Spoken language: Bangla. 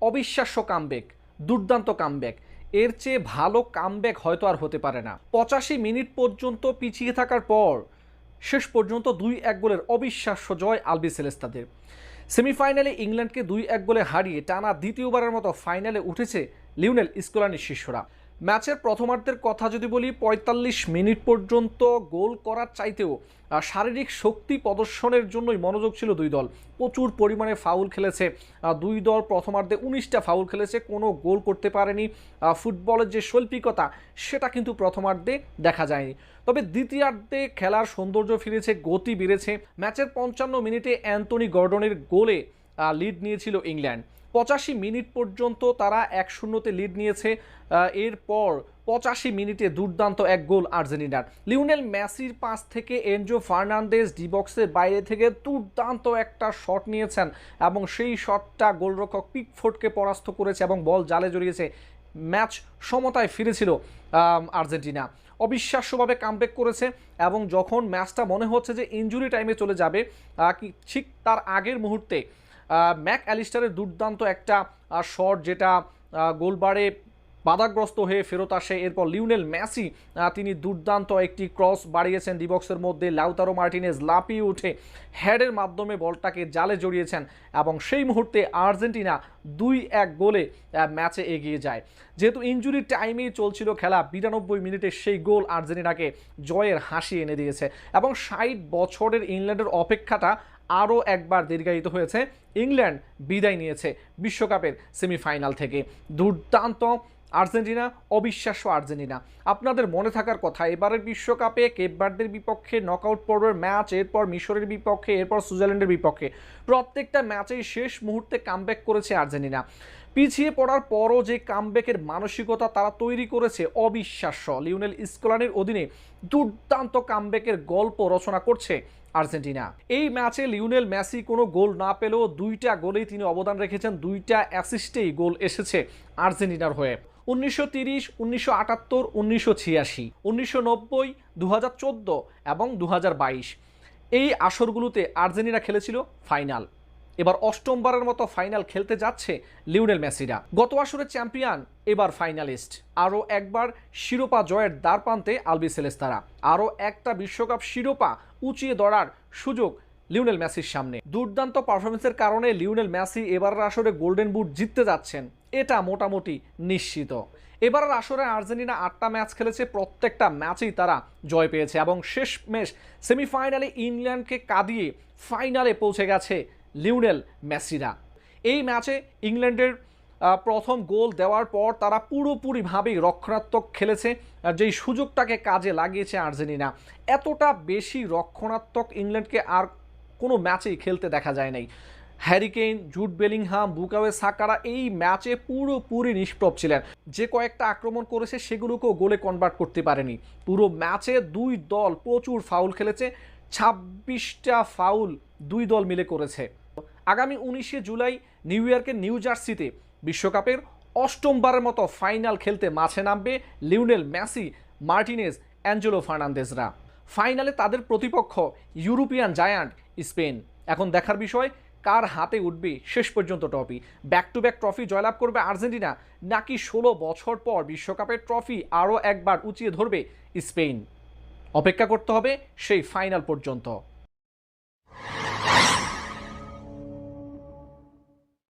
অবিশ্বাস্য কামব্যাক, দুর্দান্ত কামব্যাক। এর চেয়ে ভালো কামব্যাক হয়তো আর হতে পারে না। 85 মিনিট পর্যন্ত পিছিয়ে থাকার পর শেষ পর্যন্ত 2-1 গোলের অবিশ্বাস্য জয় আলবিসেলেস্তাদের। সেমিফাইনালে ইংল্যান্ডকে 2-1 গোলে হারিয়ে টানা দ্বিতীয়বারের মতো ফাইনালে উঠেছে লিওনেল স্কলানির শিষ্যরা। ম্যাচের প্রথমার্ধের কথা যদি বলি, 45 মিনিট পর্যন্ত গোল করার চাইতেও শারীরিক শক্তি প্রদর্শনের জন্যই মনোযোগ ছিল দুই দল। প্রচুর পরিমাণে ফাউল খেলেছে দুই দল। প্রথমার্ধে 19টা ফাউল খেলেছে, কোনো গোল করতে পারেনি। ফুটবলের যে শৈল্পিকতা সেটা কিন্তু প্রথমার্ধে দেখা যায়নি। তবে দ্বিতীয়ার্ধে খেলার সৌন্দর্য ফিরেছে, গতি বেড়েছে। ম্যাচের 55 মিনিটে অ্যান্থনি গর্ডনের গোলে লিড নিয়েছিল ইংল্যান্ড। 85 মিনিট পর্যন্ত তারা 1-0 লিড নিয়েছে। এরপর 85 মিনিটে দুর্দান্ত এক গোল আর্জেন্টিনার। লিওনেল মেসির পাস থেকে এনজো ফার্নান্দেজ ডি বক্সের বাইরে থেকে দুর্দান্ত একটা শট নিয়েছেন এবং সেই শটটা গোলরক্ষক পিকফোর্ডকে পরাস্ত করেছে এবং বল জালে জড়িয়েছে। ম্যাচ সমতায় ফিরেছিল আর্জেন্টিনা। অবিশ্বাস্যভাবে কামব্যাক করেছে এবং যখন ম্যাচটা মনে হচ্ছে যে ইনজুরি টাইমে চলে যাবে, ঠিক তার আগের মুহূর্তে ম্যাক অ্যালিস্টারের দুর্দান্ত একটা শট, যেটা গোলবারে বাধাগ্রস্ত হয়ে ফেরত আসে। এরপর লিওনেল মেসি তিনি দুর্দান্ত একটি ক্রস বাড়িয়েছেন ডিবক্সের মধ্যে। লাউতারো মার্টিনেজ লাফিয়ে উঠে হেডের মাধ্যমে বলটাকে জালে জড়িয়েছেন এবং সেই মুহূর্তে আর্জেন্টিনা 2-1 গোলে ম্যাচে এগিয়ে যায়। যেহেতু ইনজুরি টাইমেই চলছিল খেলা, 92 মিনিটে সেই গোল আর্জেন্টিনাকে জয়ের হাসি এনে দিয়েছে এবং 60 বছরের ইংল্যান্ডের অপেক্ষাটা আরও একবার দীর্ঘায়িত হয়েছে। ইংল্যান্ড বিদায় নিয়েছে বিশ্বকাপের সেমিফাইনাল থেকে। দুর্দান্ত আর্জেন্টিনা, অবিশ্বাস্য আর্জেন্টিনা। আপনাদের মনে থাকার কথা, এবারের বিশ্বকাপে কেপ ভার্দের বিপক্ষে নকআউট পর্বের ম্যাচ, এরপর মিশরের বিপক্ষে, এরপর সুইজারল্যান্ডের বিপক্ষে, প্রত্যেকটা ম্যাচেই শেষ মুহূর্তে কামব্যাক করেছে আর্জেন্টিনা। পিছিয়ে পড়ার পরও যে কামব্যাকের মানসিকতা তারা তৈরি করেছে অবিশ্বাস্য। লিওনেল স্কলানির অধীনে দুর্দান্ত কামব্যাকের গল্প রচনা করছে আর্জেন্টিনা। এই ম্যাচে লিওনেল মেসি কোনো গোল না পেলেও 2টা গোলেই তিনি অবদান রেখেছেন। 2টা অ্যাসিস্টেই গোল এসেছে আর্জেন্টিনার হয়ে। 1930, 1978, 1986, 1990, 2014 এবং 2022 এই আসরগুলোতে আর্জেন্টিনা খেলেছিল ফাইনাল। এবার অষ্টমবারের মতো ফাইনাল খেলতে যাচ্ছে লিওনেল মেসিরা। গত আসরের চ্যাম্পিয়ন, এবার ফাইনালিস্ট। আরও একবার শিরোপা জয়ের দ্বারপ্রান্তে আলবিসেলেস্তারা। আরও একটা বিশ্বকাপ শিরোপা উঁচিয়ে ধরার সুযোগ লিওনেল মেসির সামনে। দুর্দান্ত পারফরমেন্সের কারণে লিওনেল মেসি এবারের আসরে গোল্ডেন বুট জিততে যাচ্ছেন, এটা মোটামুটি নিশ্চিত। এবারের আসরে আর্জেন্টিনা 8টা ম্যাচ খেলেছে, প্রত্যেকটা ম্যাচেই তারা জয় পেয়েছে এবং শেষমেশ সেমিফাইনালে ইংল্যান্ডকে কাঁদিয়ে ফাইনালে পৌঁছে গেছে লিওনেল মেসিরা। এই ম্যাচে ইংল্যান্ডের প্রথম গোল দেওয়ার পর তারা পুরোপুরিভাবেই রক্ষণাত্মক খেলেছে, যেই সুযোগটাকে কাজে লাগিয়েছে আর্জেন্টিনা। এতটা বেশি রক্ষণাত্মক ইংল্যান্ডকে আর কোনো ম্যাচেই খেলতে দেখা যায় নাই। Harry Kane, Jude Bellingham, Bukayo Saqqara এই ম্যাচে পুরোপুরি নিষ্প্রভ ছিলেন। যে কয়েকটা আক্রমণ করেছে সেগুলোকেও গোলে কনভার্ট করতে পারেনি। পুরো ম্যাচে দুই দল প্রচুর ফাউল খেলেছে, 26টা ফাউল দুই দল মিলে করেছে। আগামী 19শে জুলাই নিউ ইয়র্কের নিউ জার্সিতে বিশ্বকাপের অষ্টমবারের মতো ফাইনাল খেলতে মাঠে নামবে লিওনেল মেসি, মার্টিনেজ, অ্যাঞ্জেলো ফার্নান্দেজরা। ফাইনালে তাদের প্রতিপক্ষ ইউরোপিয়ান জায়ান্ট স্পেন। এখন দেখার বিষয় কার হাতে উঠবে শেষ পর্যন্ত trophy. Back to back trophy জয়লাভ করবে আর্জেন্টিনা, নাকি 16 বছর পর বিশ্বকাপের ট্রফি আরও একবার উঁচিয়ে ধরবে স্পেন। অপেক্ষা করতে হবে সেই ফাইনাল পর্যন্ত।